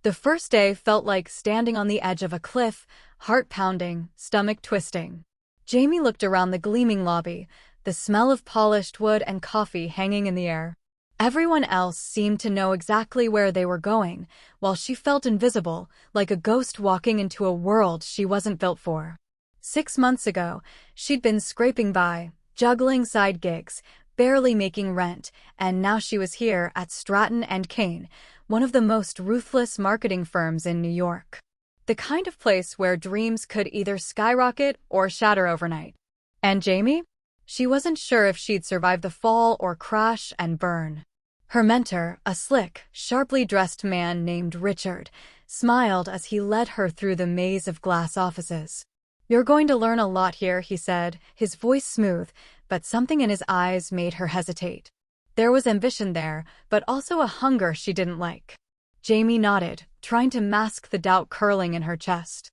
The first day felt like standing on the edge of a cliff, heart pounding, stomach twisting. Jamie looked around the gleaming lobby, the smell of polished wood and coffee hanging in the air. Everyone else seemed to know exactly where they were going, while she felt invisible, like a ghost walking into a world she wasn't built for. 6 months ago, she'd been scraping by, juggling side gigs, barely making rent, and now she was here at Stratton and Kane, one of the most ruthless marketing firms in New York. The kind of place where dreams could either skyrocket or shatter overnight. And Jamie? She wasn't sure if she'd survive the fall or crash and burn. Her mentor, a slick, sharply dressed man named Richard, smiled as he led her through the maze of glass offices. "You're going to learn a lot here," he said, his voice smooth, but something in his eyes made her hesitate. There was ambition there, but also a hunger she didn't like. Jamie nodded, trying to mask the doubt curling in her chest.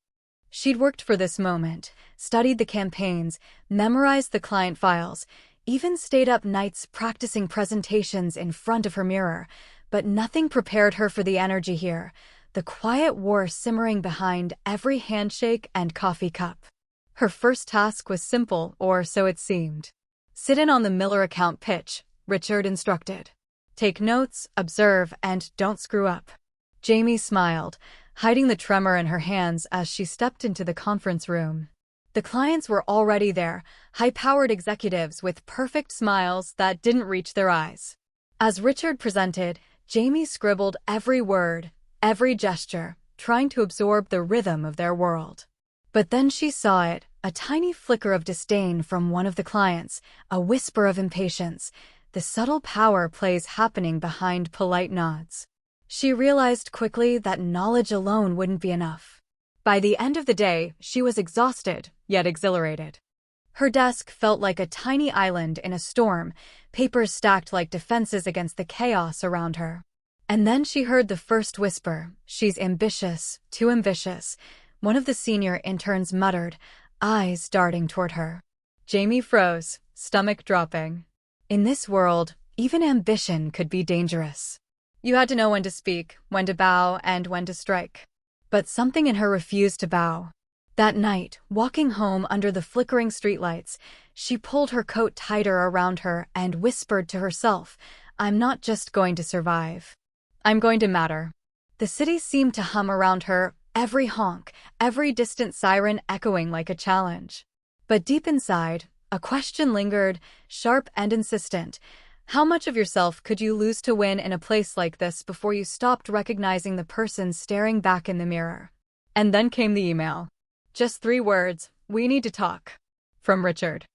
She'd worked for this moment, studied the campaigns, memorized the client files, even stayed up nights practicing presentations in front of her mirror, but nothing prepared her for the energy here, the quiet war simmering behind every handshake and coffee cup. Her first task was simple, or so it seemed. "Sit in on the Miller account pitch," Richard instructed. "Take notes, observe, and don't screw up." Jamie smiled, hiding the tremor in her hands as she stepped into the conference room. The clients were already there, high-powered executives with perfect smiles that didn't reach their eyes. As Richard presented, Jamie scribbled every word, every gesture, trying to absorb the rhythm of their world. But then she saw it, a tiny flicker of disdain from one of the clients, a whisper of impatience, the subtle power plays happening behind polite nods. She realized quickly that knowledge alone wouldn't be enough. By the end of the day, she was exhausted, yet exhilarated. Her desk felt like a tiny island in a storm, papers stacked like defenses against the chaos around her. And then she heard the first whisper, "She's ambitious, too ambitious," one of the senior interns muttered, eyes darting toward her. Jamie froze, stomach dropping. In this world, even ambition could be dangerous. You had to know when to speak, when to bow, and when to strike. But something in her refused to bow. That night, walking home under the flickering streetlights, she pulled her coat tighter around her and whispered to herself, "I'm not just going to survive. I'm going to matter." The city seemed to hum around her, every honk, every distant siren echoing like a challenge. But deep inside, a question lingered, sharp and insistent. How much of yourself could you lose to win in a place like this before you stopped recognizing the person staring back in the mirror? And then came the email. Just 3 words, "We need to talk." From Richard.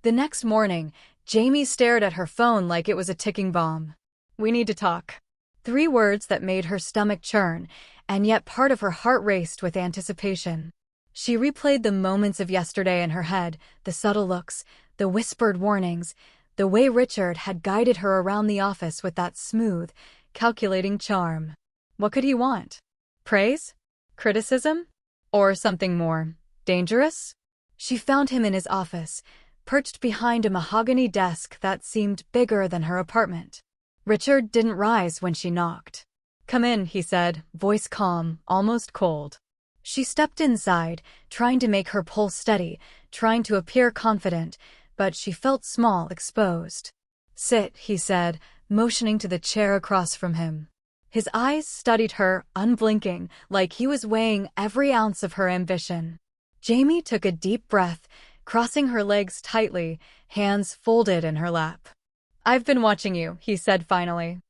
The next morning, Jamie stared at her phone like it was a ticking bomb. "We need to talk." 3 words that made her stomach churn, and yet part of her heart raced with anticipation. She replayed the moments of yesterday in her head, the subtle looks, the whispered warnings, the way Richard had guided her around the office with that smooth, calculating charm. What could he want? Praise? Criticism? Or something more dangerous? She found him in his office, perched behind a mahogany desk that seemed bigger than her apartment. Richard didn't rise when she knocked. "Come in," he said, voice calm, almost cold. She stepped inside, trying to make her pulse steady, trying to appear confident, but she felt small, exposed. "Sit," he said, motioning to the chair across from him. His eyes studied her, unblinking, like he was weighing every ounce of her ambition. Jamie took a deep breath, crossing her legs tightly, hands folded in her lap. "I've been watching you," he said finally.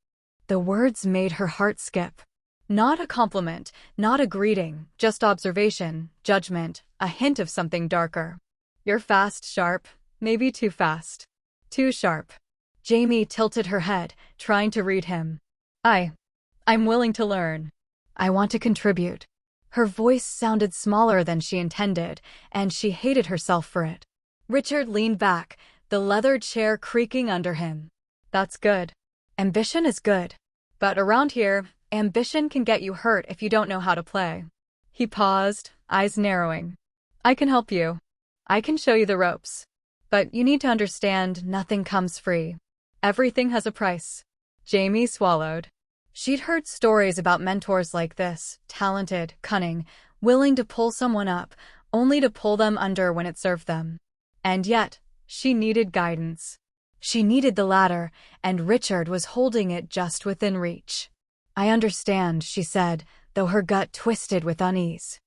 The words made her heart skip. Not a compliment, not a greeting, just observation, judgment, a hint of something darker. "You're fast, sharp, maybe too fast. Too sharp." Jamie tilted her head, trying to read him. I'm willing to learn. I want to contribute." Her voice sounded smaller than she intended, and she hated herself for it. Richard leaned back, the leather chair creaking under him. "That's good. Ambition is good. But around here, ambition can get you hurt if you don't know how to play." He paused, eyes narrowing. "I can help you. I can show you the ropes. But you need to understand nothing comes free. Everything has a price." Jamie swallowed. She'd heard stories about mentors like this, talented, cunning, willing to pull someone up, only to pull them under when it served them. And yet, she needed guidance. She needed the ladder, and Richard was holding it just within reach. "I understand," she said, though her gut twisted with unease.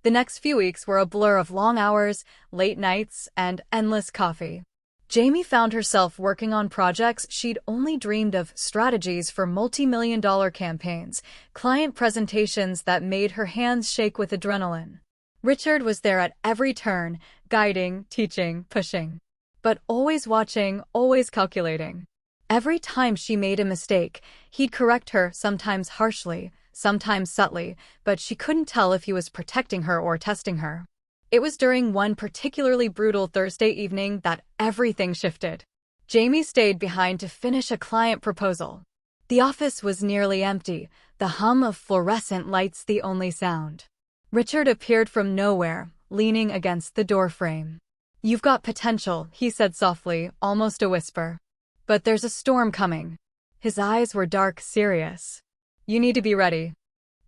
The next few weeks were a blur of long hours, late nights, and endless coffee. Jamie found herself working on projects she'd only dreamed of, strategies for multi-million-dollar campaigns, client presentations that made her hands shake with adrenaline. Richard was there at every turn, guiding, teaching, pushing. But always watching, always calculating. Every time she made a mistake, he'd correct her, sometimes harshly, sometimes subtly, but she couldn't tell if he was protecting her or testing her. It was during one particularly brutal Thursday evening that everything shifted. Jamie stayed behind to finish a client proposal. The office was nearly empty, the hum of fluorescent lights the only sound. Richard appeared from nowhere, leaning against the doorframe. "You've got potential," he said softly, almost a whisper. "But there's a storm coming." His eyes were dark, serious. "You need to be ready.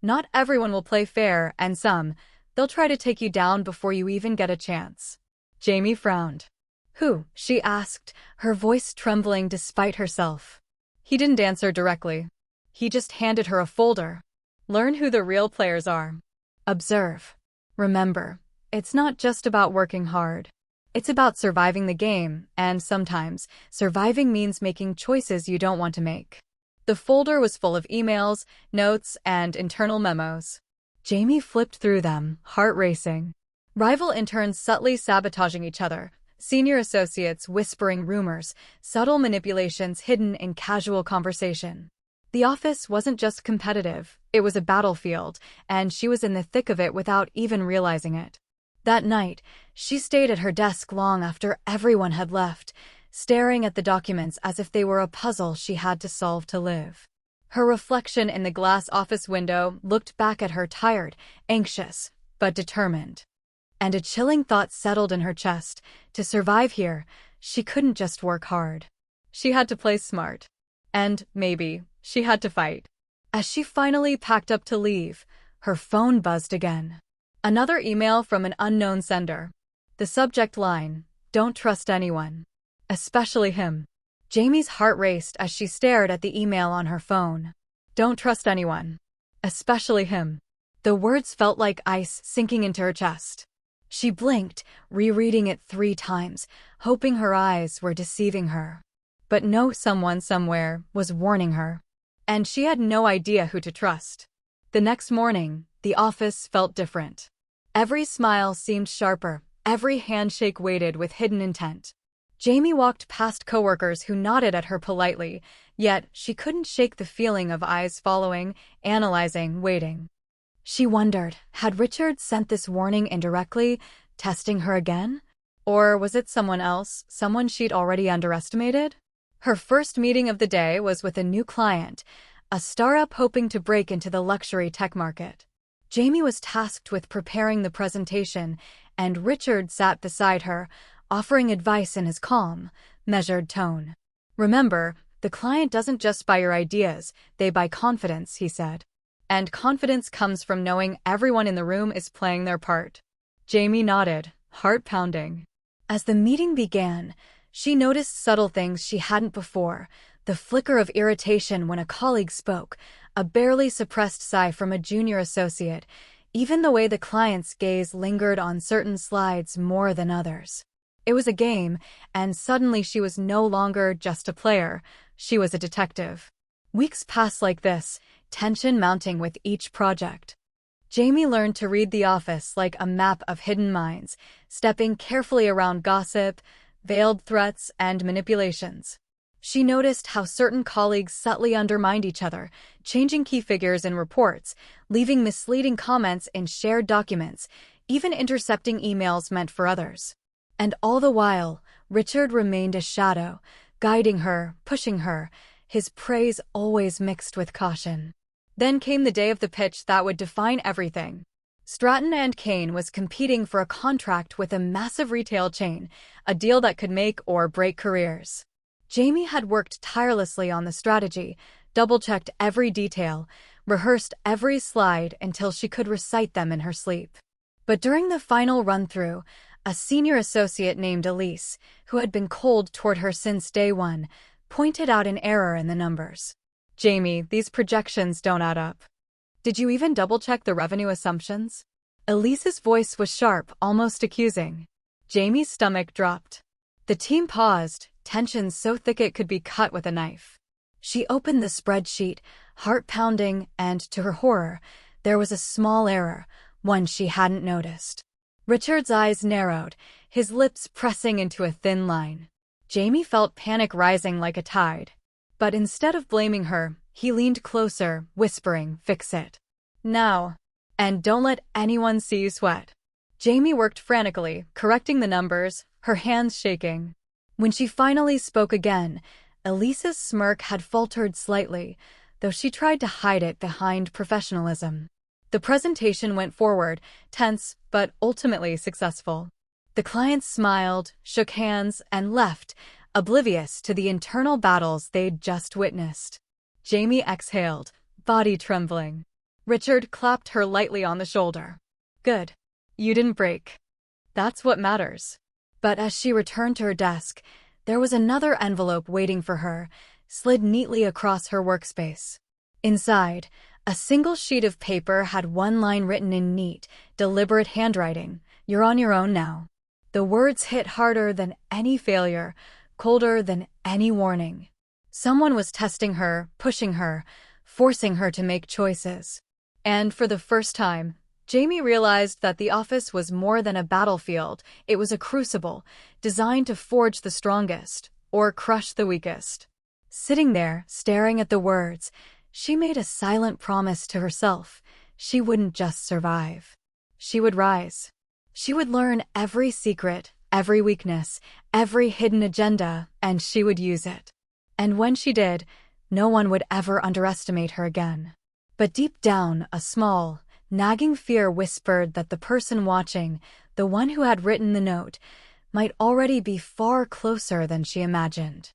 Not everyone will play fair, and they'll try to take you down before you even get a chance." Jamie frowned. "Who?" she asked, her voice trembling despite herself. He didn't answer directly. He just handed her a folder. "Learn who the real players are. Observe. Remember, it's not just about working hard. It's about surviving the game, and sometimes, surviving means making choices you don't want to make." The folder was full of emails, notes, and internal memos. Jamie flipped through them, heart racing. Rival interns subtly sabotaging each other, senior associates whispering rumors, subtle manipulations hidden in casual conversation. The office wasn't just competitive, it was a battlefield, and she was in the thick of it without even realizing it. That night, she stayed at her desk long after everyone had left, staring at the documents as if they were a puzzle she had to solve to live. Her reflection in the glass office window looked back at her tired, anxious, but determined. And a chilling thought settled in her chest. To survive here, she couldn't just work hard. She had to play smart. And, maybe, she had to fight. As she finally packed up to leave, her phone buzzed again. Another email from an unknown sender. The subject line, "Don't trust anyone. Especially him." Jamie's heart raced as she stared at the email on her phone. "Don't trust anyone. Especially him." The words felt like ice sinking into her chest. She blinked, rereading it 3 times, hoping her eyes were deceiving her. But no, someone somewhere was warning her. And she had no idea who to trust. The next morning, the office felt different. Every smile seemed sharper, every handshake weighted with hidden intent. Jamie walked past coworkers who nodded at her politely, yet she couldn't shake the feeling of eyes following, analyzing, waiting. She wondered, had Richard sent this warning indirectly, testing her again? Or was it someone else, someone she'd already underestimated? Her first meeting of the day was with a new client, a startup hoping to break into the luxury tech market. Jamie was tasked with preparing the presentation, and Richard sat beside her, offering advice in his calm, measured tone. "Remember, the client doesn't just buy your ideas, they buy confidence," he said. "And confidence comes from knowing everyone in the room is playing their part." Jamie nodded, heart pounding. As the meeting began, she noticed subtle things she hadn't before: the flicker of irritation when a colleague spoke, a barely suppressed sigh from a junior associate, even the way the client's gaze lingered on certain slides more than others. It was a game, and suddenly she was no longer just a player, she was a detective. Weeks passed like this, tension mounting with each project. Jamie learned to read the office like a map of hidden mines, stepping carefully around gossip, veiled threats, and manipulations. She noticed how certain colleagues subtly undermined each other, changing key figures in reports, leaving misleading comments in shared documents, even intercepting emails meant for others. And all the while, Richard remained a shadow, guiding her, pushing her, his praise always mixed with caution. Then came the day of the pitch that would define everything. Stratton and Kane was competing for a contract with a massive retail chain, a deal that could make or break careers. Jamie had worked tirelessly on the strategy, double-checked every detail, rehearsed every slide until she could recite them in her sleep. But during the final run-through, a senior associate named Elise, who had been cold toward her since day one, pointed out an error in the numbers. "Jamie, these projections don't add up. Did you even double-check the revenue assumptions?" Elise's voice was sharp, almost accusing. Jamie's stomach dropped. The team paused, tension so thick it could be cut with a knife. She opened the spreadsheet, heart pounding, and, to her horror, there was a small error, one she hadn't noticed. Richard's eyes narrowed, his lips pressing into a thin line. Jamie felt panic rising like a tide. But instead of blaming her, he leaned closer, whispering, "Fix it. Now. And don't let anyone see you sweat." Jamie worked frantically, correcting the numbers, her hands shaking. When she finally spoke again, Elise's smirk had faltered slightly, though she tried to hide it behind professionalism. The presentation went forward, tense but ultimately successful. The clients smiled, shook hands, and left, oblivious to the internal battles they'd just witnessed. Jamie exhaled, body trembling. Richard clapped her lightly on the shoulder. "Good. You didn't break. That's what matters." But as she returned to her desk, there was another envelope waiting for her, slid neatly across her workspace. Inside, a single sheet of paper had one line written in neat, deliberate handwriting: "You're on your own now." The words hit harder than any failure, colder than any warning. Someone was testing her, pushing her, forcing her to make choices. And for the first time, Jamie realized that the office was more than a battlefield. It was a crucible, designed to forge the strongest, or crush the weakest. Sitting there, staring at the words, she made a silent promise to herself. She wouldn't just survive. She would rise. She would learn every secret, every weakness, every hidden agenda, and she would use it. And when she did, no one would ever underestimate her again. But deep down, a small, nagging fear whispered that the person watching, the one who had written the note, might already be far closer than she imagined.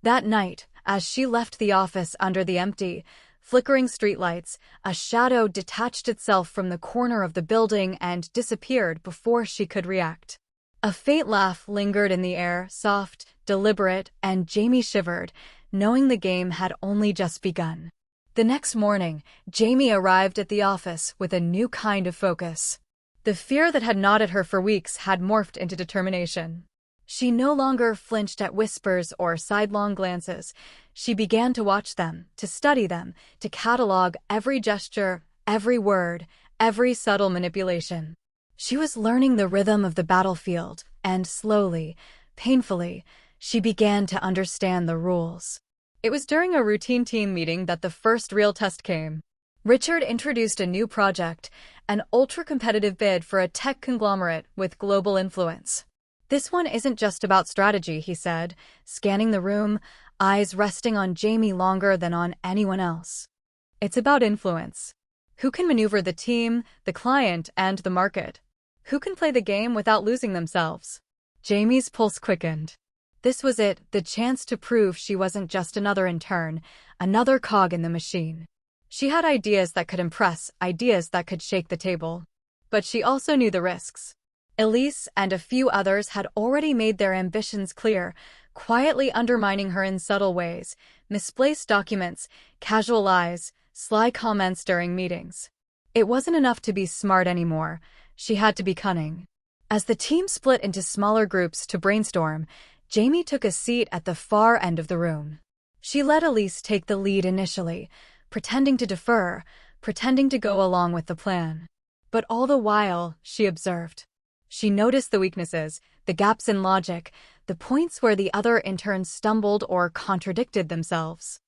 That night, as she left the office under the empty, flickering streetlights, a shadow detached itself from the corner of the building and disappeared before she could react. A faint laugh lingered in the air, soft, deliberate, and Jamie shivered, knowing the game had only just begun. The next morning, Jamie arrived at the office with a new kind of focus. The fear that had gnawed at her for weeks had morphed into determination. She no longer flinched at whispers or sidelong glances. She began to watch them, to study them, to catalog every gesture, every word, every subtle manipulation. She was learning the rhythm of the battlefield, and slowly, painfully, she began to understand the rules. It was during a routine team meeting that the first real test came. Richard introduced a new project, an ultra-competitive bid for a tech conglomerate with global influence. "This one isn't just about strategy," he said, scanning the room, eyes resting on Jamie longer than on anyone else. "It's about influence. Who can maneuver the team, the client, and the market? Who can play the game without losing themselves?" Jamie's pulse quickened. This was it, the chance to prove she wasn't just another intern, another cog in the machine. She had ideas that could impress, ideas that could shake the table. But she also knew the risks. Elise and a few others had already made their ambitions clear, quietly undermining her in subtle ways: misplaced documents, casual lies, sly comments during meetings. It wasn't enough to be smart anymore. She had to be cunning. As the team split into smaller groups to brainstorm, Jamie took a seat at the far end of the room. She let Elise take the lead initially, pretending to defer, pretending to go along with the plan. But all the while, she observed. She noticed the weaknesses, the gaps in logic, the points where the other interns stumbled or contradicted themselves.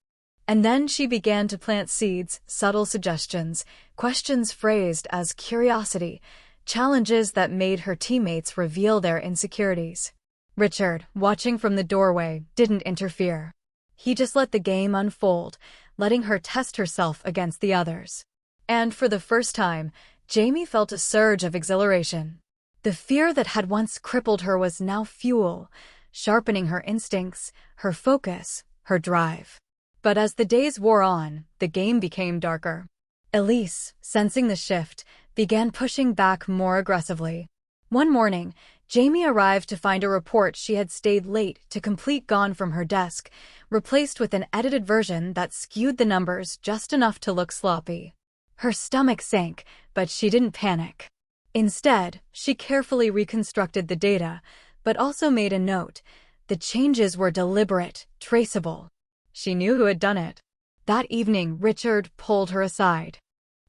And then she began to plant seeds, subtle suggestions, questions phrased as curiosity, challenges that made her teammates reveal their insecurities. Richard, watching from the doorway, didn't interfere. He just let the game unfold, letting her test herself against the others. And for the first time, Jamie felt a surge of exhilaration. The fear that had once crippled her was now fuel, sharpening her instincts, her focus, her drive. But as the days wore on, the game became darker. Elise, sensing the shift, began pushing back more aggressively. One morning, Jamie arrived to find a report she had stayed late to complete gone from her desk, replaced with an edited version that skewed the numbers just enough to look sloppy. Her stomach sank, but she didn't panic. Instead, she carefully reconstructed the data, but also made a note. The changes were deliberate, traceable. She knew who had done it. That evening, Richard pulled her aside.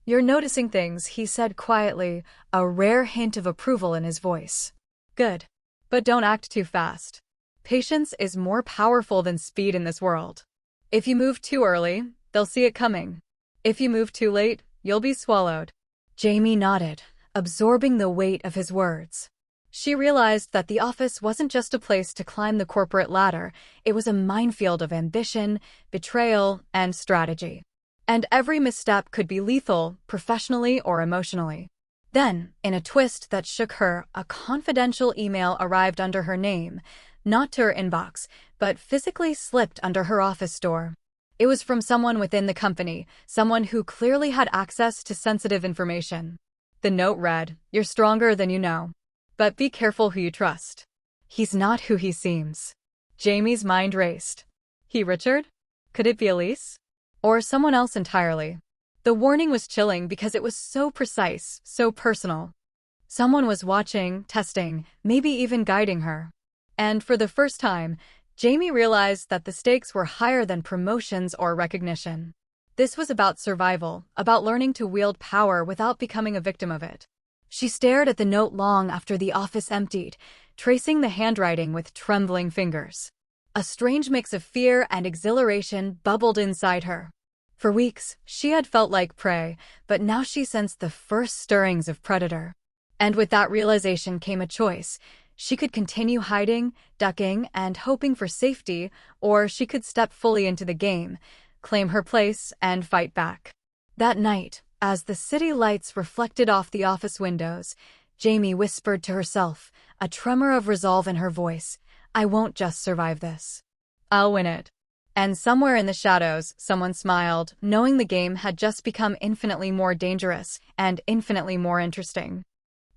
"You're noticing things," he said quietly, a rare hint of approval in his voice. "Good. But don't act too fast. Patience is more powerful than speed in this world. If you move too early, they'll see it coming. If you move too late, you'll be swallowed." Jamie nodded, absorbing the weight of his words. She realized that the office wasn't just a place to climb the corporate ladder, it was a minefield of ambition, betrayal, and strategy. And every misstep could be lethal, professionally or emotionally. Then, in a twist that shook her, a confidential email arrived under her name, not to her inbox, but physically slipped under her office door. It was from someone within the company, someone who clearly had access to sensitive information. The note read, "You're stronger than you know. But be careful who you trust. He's not who he seems." Jamie's mind raced. He Richard? Could it be Elise? Or someone else entirely? The warning was chilling because it was so precise, so personal. Someone was watching, testing, maybe even guiding her. And for the first time, Jamie realized that the stakes were higher than promotions or recognition. This was about survival, about learning to wield power without becoming a victim of it. She stared at the note long after the office emptied, tracing the handwriting with trembling fingers. A strange mix of fear and exhilaration bubbled inside her. For weeks, she had felt like prey, but now she sensed the first stirrings of predator. And with that realization came a choice. She could continue hiding, ducking, and hoping for safety, or she could step fully into the game, claim her place, and fight back. That night, as the city lights reflected off the office windows, Jamie whispered to herself, a tremor of resolve in her voice, "I won't just survive this. I'll win it." And somewhere in the shadows, someone smiled, knowing the game had just become infinitely more dangerous and infinitely more interesting.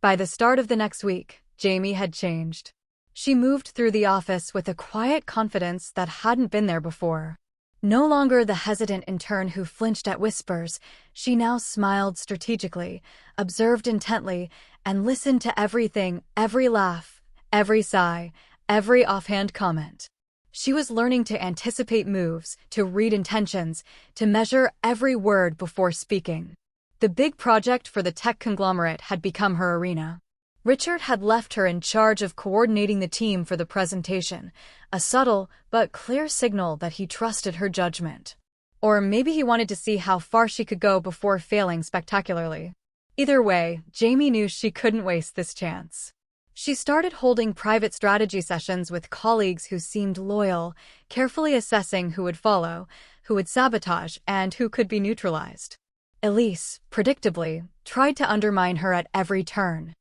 By the start of the next week, Jamie had changed. She moved through the office with a quiet confidence that hadn't been there before. No longer the hesitant intern who flinched at whispers, she now smiled strategically, observed intently, and listened to everything, every laugh, every sigh, every offhand comment. She was learning to anticipate moves, to read intentions, to measure every word before speaking. The big project for the tech conglomerate had become her arena. Richard had left her in charge of coordinating the team for the presentation, a subtle but clear signal that he trusted her judgment. Or maybe he wanted to see how far she could go before failing spectacularly. Either way, Jamie knew she couldn't waste this chance. She started holding private strategy sessions with colleagues who seemed loyal, carefully assessing who would follow, who would sabotage, and who could be neutralized. Elise, predictably, tried to undermine her at every turn.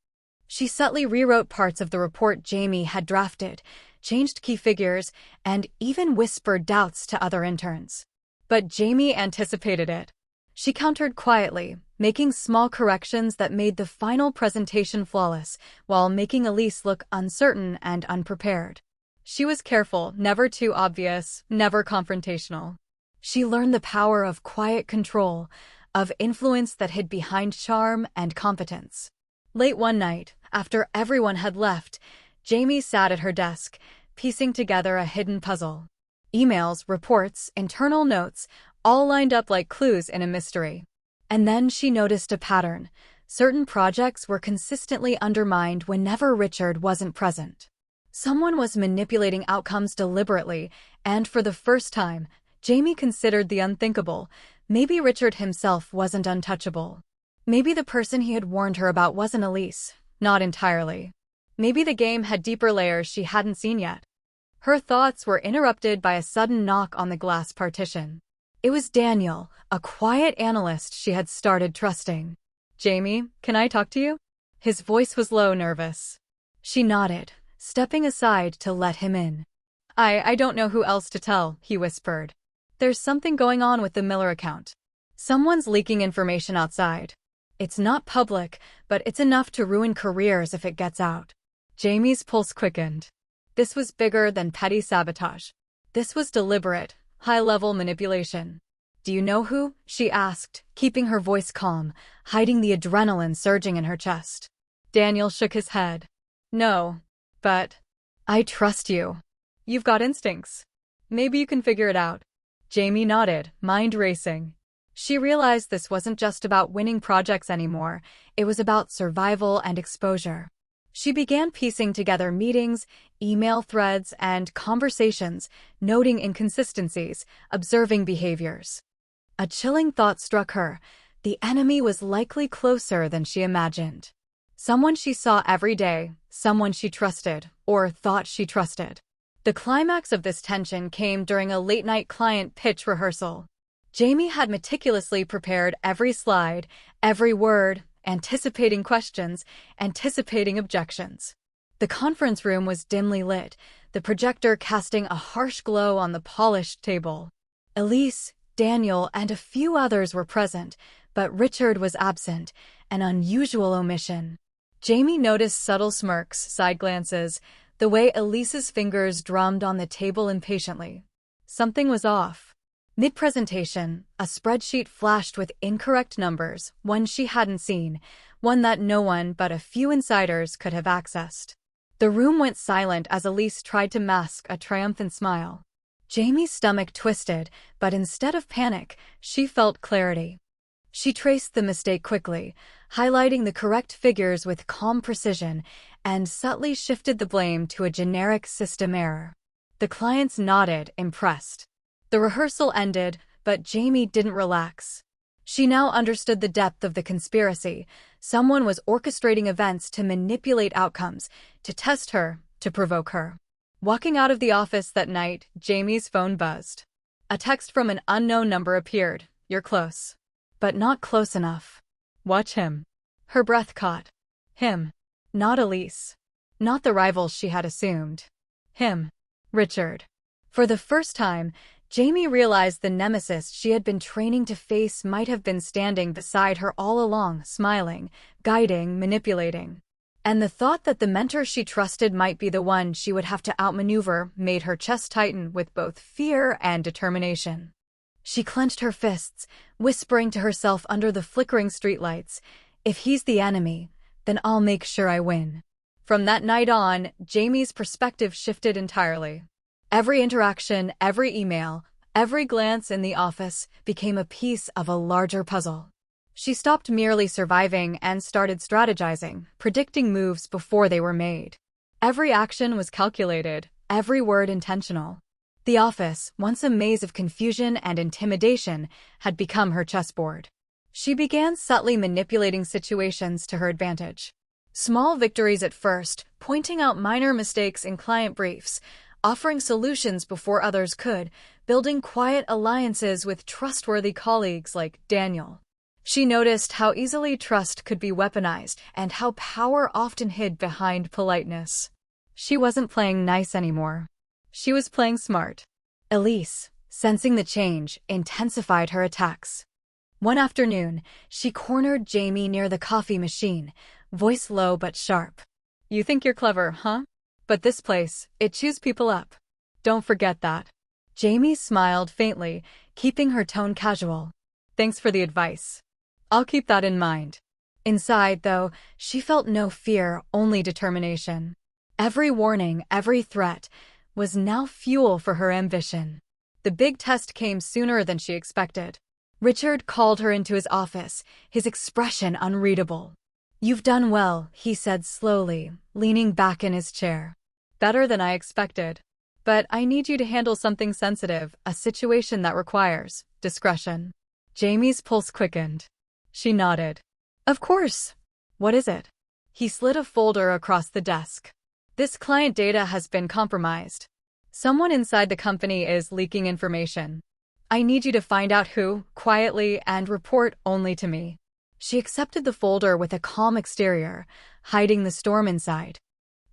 She subtly rewrote parts of the report Jamie had drafted, changed key figures, and even whispered doubts to other interns. But Jamie anticipated it. She countered quietly, making small corrections that made the final presentation flawless, while making Elise look uncertain and unprepared. She was careful, never too obvious, never confrontational. She learned the power of quiet control, of influence that hid behind charm and competence. Late one night, after everyone had left, Jamie sat at her desk, piecing together a hidden puzzle. Emails, reports, internal notes, all lined up like clues in a mystery. And then she noticed a pattern. Certain projects were consistently undermined whenever Richard wasn't present. Someone was manipulating outcomes deliberately, and for the first time, Jamie considered the unthinkable. Maybe Richard himself wasn't untouchable. Maybe the person he had warned her about wasn't Elise, not entirely. Maybe the game had deeper layers she hadn't seen yet. Her thoughts were interrupted by a sudden knock on the glass partition. It was Daniel, a quiet analyst she had started trusting. "Jamie, can I talk to you?" His voice was low, nervous. She nodded, stepping aside to let him in. I don't know who else to tell," he whispered. There's something going on with the Miller account. Someone's leaking information outside. It's not public, but it's enough to ruin careers if it gets out. Jamie's pulse quickened. This was bigger than petty sabotage. This was deliberate, high-level manipulation. "Do you know who?" she asked, keeping her voice calm, hiding the adrenaline surging in her chest. Daniel shook his head. "No, but I trust you. You've got instincts. Maybe you can figure it out." Jamie nodded, mind racing. She realized this wasn't just about winning projects anymore, it was about survival and exposure. She began piecing together meetings, email threads, and conversations, noting inconsistencies, observing behaviors. A chilling thought struck her. The enemy was likely closer than she imagined. Someone she saw every day, someone she trusted, or thought she trusted. The climax of this tension came during a late-night client pitch rehearsal. Jamie had meticulously prepared every slide, every word, anticipating questions, anticipating objections. The conference room was dimly lit, the projector casting a harsh glow on the polished table. Elise, Daniel, and a few others were present, but Richard was absent, an unusual omission. Jamie noticed subtle smirks, side glances, the way Elise's fingers drummed on the table impatiently. Something was off. Mid-presentation, a spreadsheet flashed with incorrect numbers, one she hadn't seen, one that no one but a few insiders could have accessed. The room went silent as Elise tried to mask a triumphant smile. Jamie's stomach twisted, but instead of panic, she felt clarity. She traced the mistake quickly, highlighting the correct figures with calm precision, and subtly shifted the blame to a generic system error. The clients nodded, impressed. The rehearsal ended, but Jamie didn't relax. She now understood the depth of the conspiracy. Someone was orchestrating events to manipulate outcomes, to test her, to provoke her. Walking out of the office that night, Jamie's phone buzzed. A text from an unknown number appeared. "You're close. But not close enough. Watch him." Her breath caught. Him. Not Elise. Not the rival she had assumed. Him. Richard. For the first time, Jamie realized the nemesis she had been training to face might have been standing beside her all along, smiling, guiding, manipulating. And the thought that the mentor she trusted might be the one she would have to outmaneuver made her chest tighten with both fear and determination. She clenched her fists, whispering to herself under the flickering streetlights, "If he's the enemy, then I'll make sure I win." From that night on, Jamie's perspective shifted entirely. Every interaction, every email, every glance in the office became a piece of a larger puzzle. She stopped merely surviving and started strategizing, predicting moves before they were made. Every action was calculated, every word intentional. The office, once a maze of confusion and intimidation, had become her chessboard. She began subtly manipulating situations to her advantage. Small victories at first, pointing out minor mistakes in client briefs, offering solutions before others could, building quiet alliances with trustworthy colleagues like Daniel. She noticed how easily trust could be weaponized and how power often hid behind politeness. She wasn't playing nice anymore. She was playing smart. Elise, sensing the change, intensified her attacks. One afternoon, she cornered Jamie near the coffee machine, voice low but sharp. "You think you're clever, huh? But this place, it chews people up. Don't forget that." Jamie smiled faintly, keeping her tone casual. "Thanks for the advice. I'll keep that in mind." Inside, though, she felt no fear, only determination. Every warning, every threat, was now fuel for her ambition. The big test came sooner than she expected. Richard called her into his office, his expression unreadable. "You've done well," he said slowly, leaning back in his chair. "Better than I expected. But I need you to handle something sensitive, a situation that requires discretion." Jamie's pulse quickened. She nodded. "Of course. What is it?" He slid a folder across the desk. "This client data has been compromised. Someone inside the company is leaking information. I need you to find out who, quietly, and report only to me." She accepted the folder with a calm exterior, hiding the storm inside.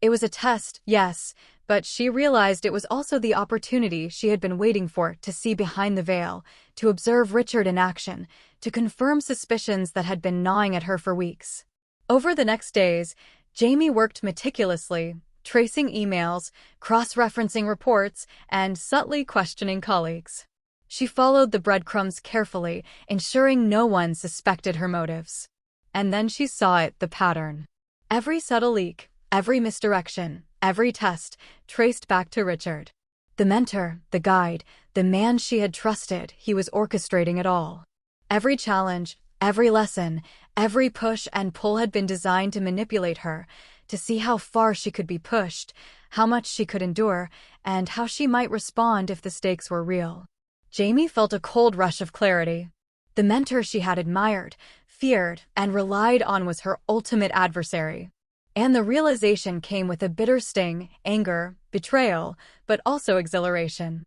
It was a test, yes, But she realized it was also the opportunity she had been waiting for to see behind the veil, to observe Richard in action, to confirm suspicions that had been gnawing at her for weeks. Over the next days, Jamie worked meticulously, tracing emails, cross-referencing reports, and subtly questioning colleagues. She followed the breadcrumbs carefully, ensuring no one suspected her motives. And then she saw it, the pattern. Every subtle leak, every misdirection, every test, traced back to Richard. The mentor, the guide, the man she had trusted, he was orchestrating it all. Every challenge, every lesson, every push and pull had been designed to manipulate her, to see how far she could be pushed, how much she could endure, and how she might respond if the stakes were real. Jamie felt a cold rush of clarity. The mentor she had admired, feared, and relied on was her ultimate adversary. And the realization came with a bitter sting, anger, betrayal, but also exhilaration.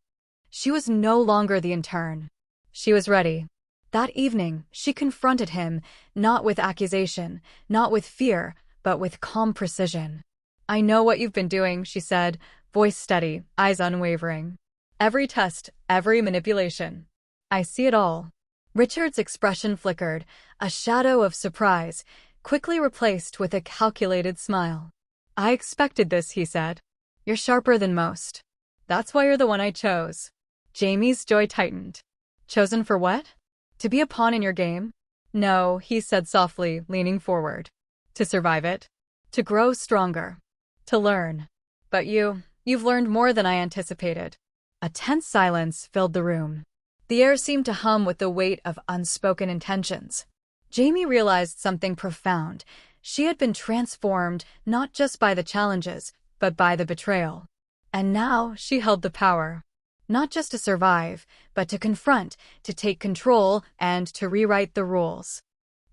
She was no longer the intern. She was ready. That evening, she confronted him, not with accusation, not with fear, but with calm precision. "I know what you've been doing," she said, voice steady, eyes unwavering. "Every test, every manipulation. I see it all." Richard's expression flickered, a shadow of surprise, quickly replaced with a calculated smile. "I expected this," he said. "You're sharper than most. That's why you're the one I chose." Jamie's jaw tightened. "Chosen for what? To be a pawn in your game?" "No," he said softly, leaning forward. "To survive it. To grow stronger. To learn. But you've learned more than I anticipated." A tense silence filled the room. The air seemed to hum with the weight of unspoken intentions. Jamie realized something profound. She had been transformed not just by the challenges, but by the betrayal. And now she held the power. Not just to survive, but to confront, to take control, and to rewrite the rules.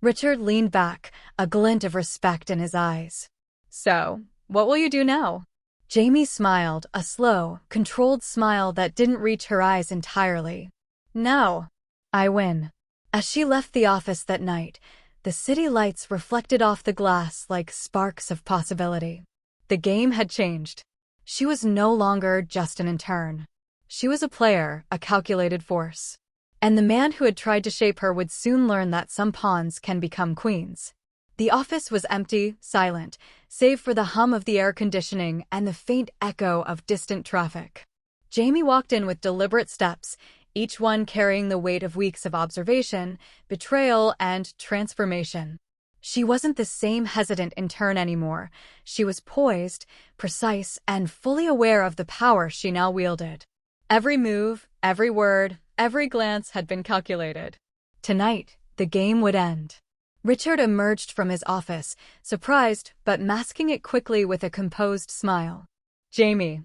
Richard leaned back, a glint of respect in his eyes. "So, what will you do now?" Jamie smiled, a slow, controlled smile that didn't reach her eyes entirely. "Now, I win." As she left the office that night, the city lights reflected off the glass like sparks of possibility. The game had changed. She was no longer just an intern. She was a player, a calculated force. And the man who had tried to shape her would soon learn that some pawns can become queens. The office was empty, silent, save for the hum of the air conditioning and the faint echo of distant traffic. Jamie walked in with deliberate steps, each one carrying the weight of weeks of observation, betrayal, and transformation. She wasn't the same hesitant intern anymore. She was poised, precise, and fully aware of the power she now wielded. Every move, every word, every glance had been calculated. Tonight, the game would end. Richard emerged from his office, surprised but masking it quickly with a composed smile. "Jamie.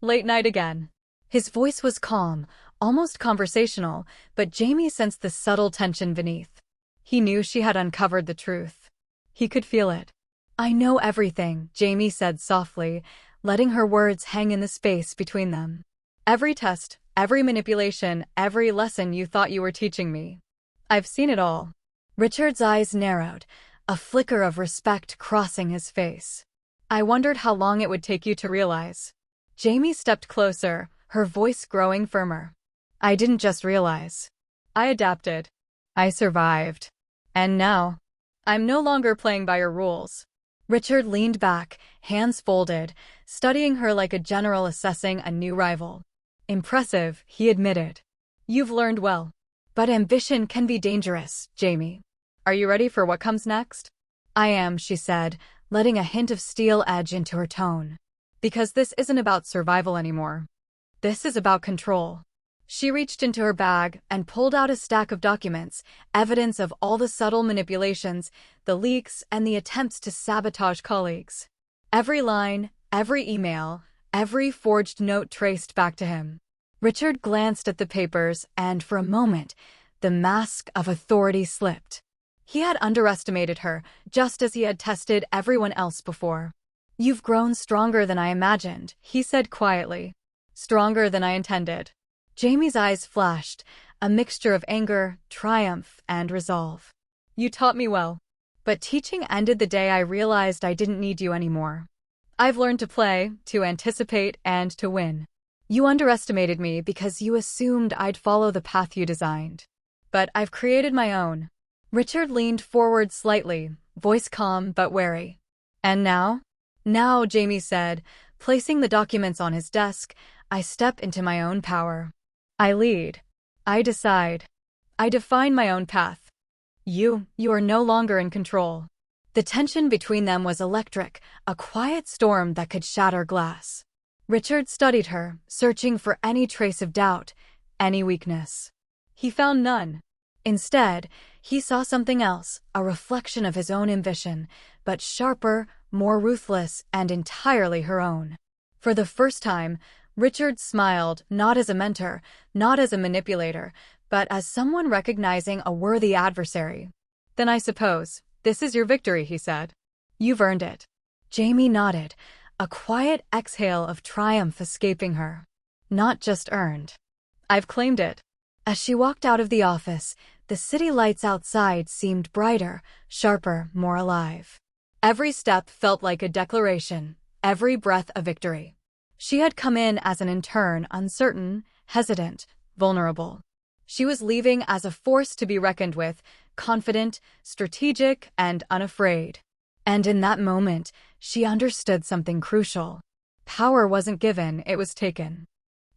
Late night again." His voice was calm, almost conversational, but Jamie sensed the subtle tension beneath. He knew she had uncovered the truth. He could feel it. "I know everything," Jamie said softly, letting her words hang in the space between them. "Every test, every manipulation, every lesson you thought you were teaching me. I've seen it all." Richard's eyes narrowed, a flicker of respect crossing his face. "I wondered how long it would take you to realize." Jamie stepped closer, her voice growing firmer. "I didn't just realize. I adapted. I survived. And now, I'm no longer playing by your rules." Richard leaned back, hands folded, studying her like a general assessing a new rival. "Impressive," he admitted. "You've learned well. But ambition can be dangerous, Jamie. Are you ready for what comes next?" "I am," she said, letting a hint of steel edge into her tone. "Because this isn't about survival anymore. This is about control." She reached into her bag and pulled out a stack of documents, evidence of all the subtle manipulations, the leaks, and the attempts to sabotage colleagues. Every line, every email, every forged note traced back to him. Richard glanced at the papers, and for a moment, the mask of authority slipped. He had underestimated her, just as he had tested everyone else before. "You've grown stronger than I imagined," he said quietly. "Stronger than I intended." Jamie's eyes flashed, a mixture of anger, triumph, and resolve. "You taught me well. But teaching ended the day I realized I didn't need you anymore. I've learned to play, to anticipate, and to win. You underestimated me because you assumed I'd follow the path you designed. But I've created my own. Richard leaned forward slightly, voice calm but wary. And now? Now, Jamie said, placing the documents on his desk, I step into my own power. I lead. I decide. I define my own path. You are no longer in control. The tension between them was electric, a quiet storm that could shatter glass. Richard studied her, searching for any trace of doubt, any weakness. He found none. Instead, he saw something else, a reflection of his own ambition, but sharper, more ruthless, and entirely her own. For the first time, Richard smiled, not as a mentor, not as a manipulator, but as someone recognizing a worthy adversary. Then I suppose, this is your victory, he said. You've earned it. Jamie nodded, a quiet exhale of triumph escaping her. Not just earned. I've claimed it. As she walked out of the office, the city lights outside seemed brighter, sharper, more alive. Every step felt like a declaration, every breath a victory. She had come in as an intern, uncertain, hesitant, vulnerable. She was leaving as a force to be reckoned with, confident, strategic, and unafraid. And in that moment, she understood something crucial. Power wasn't given, it was taken.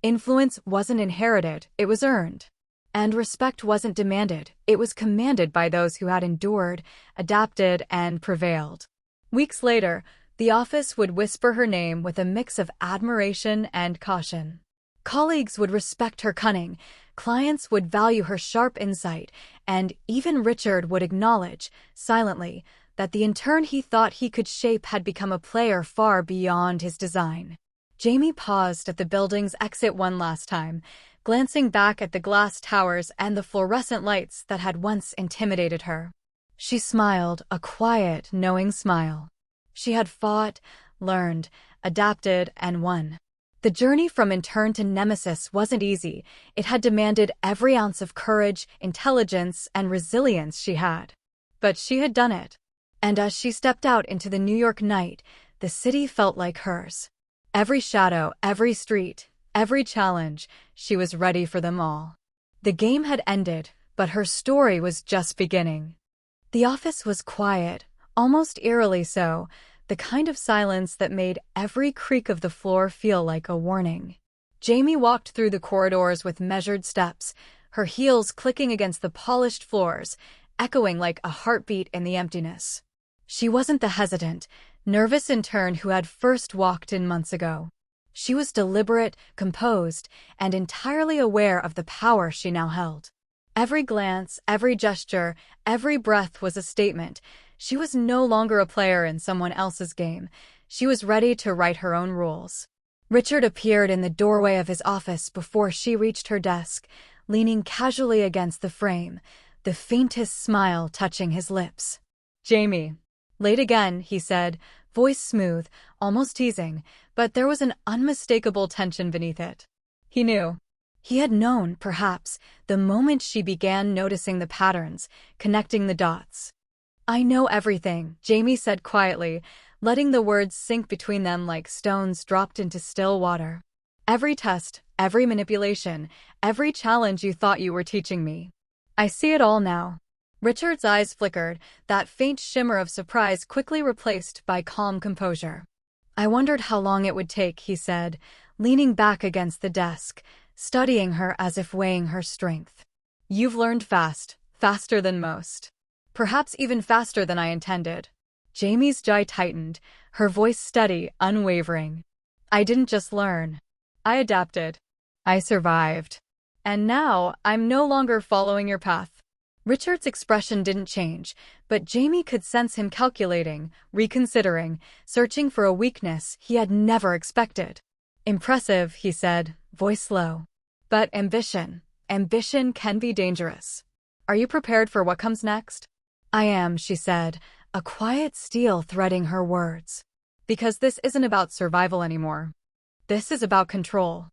Influence wasn't inherited, it was earned. And respect wasn't demanded, it was commanded by those who had endured, adapted, and prevailed. Weeks later, the office would whisper her name with a mix of admiration and caution. Colleagues would respect her cunning, clients would value her sharp insight, and even Richard would acknowledge, silently, that the intern he thought he could shape had become a player far beyond his design. Jamie paused at the building's exit one last time, glancing back at the glass towers and the fluorescent lights that had once intimidated her. She smiled, a quiet, knowing smile. She had fought, learned, adapted, and won. The journey from intern to Nemesis wasn't easy. It had demanded every ounce of courage, intelligence, and resilience she had. But she had done it. And as she stepped out into the New York night, the city felt like hers. Every shadow, every street, every challenge, she was ready for them all. The game had ended, but her story was just beginning. The office was quiet, almost eerily so, the kind of silence that made every creak of the floor feel like a warning. Jamie walked through the corridors with measured steps, her heels clicking against the polished floors, echoing like a heartbeat in the emptiness. She wasn't the hesitant, nervous intern who had first walked in months ago. She was deliberate, composed, and entirely aware of the power she now held. Every glance, every gesture, every breath was a statement. She was no longer a player in someone else's game. She was ready to write her own rules. Richard appeared in the doorway of his office before she reached her desk, leaning casually against the frame, the faintest smile touching his lips. "Jamie." "Late again," he said, voice smooth, almost teasing, but there was an unmistakable tension beneath it. He knew. He had known, perhaps, the moment she began noticing the patterns, connecting the dots. "I know everything," Jamie said quietly, letting the words sink between them like stones dropped into still water. "Every test, every manipulation, every challenge you thought you were teaching me. I see it all now." Richard's eyes flickered, that faint shimmer of surprise quickly replaced by calm composure. "I wondered how long it would take," he said, leaning back against the desk, studying her as if weighing her strength. "You've learned fast, faster than most. Perhaps even faster than I intended." Jamie's jaw tightened, her voice steady, unwavering. "I didn't just learn. I adapted. I survived. And now, I'm no longer following your path." Richard's expression didn't change, but Jamie could sense him calculating, reconsidering, searching for a weakness he had never expected. "Impressive," he said, voice low. "But ambition can be dangerous. Are you prepared for what comes next?" "I am," she said, a quiet steel threading her words. "Because this isn't about survival anymore. This is about control."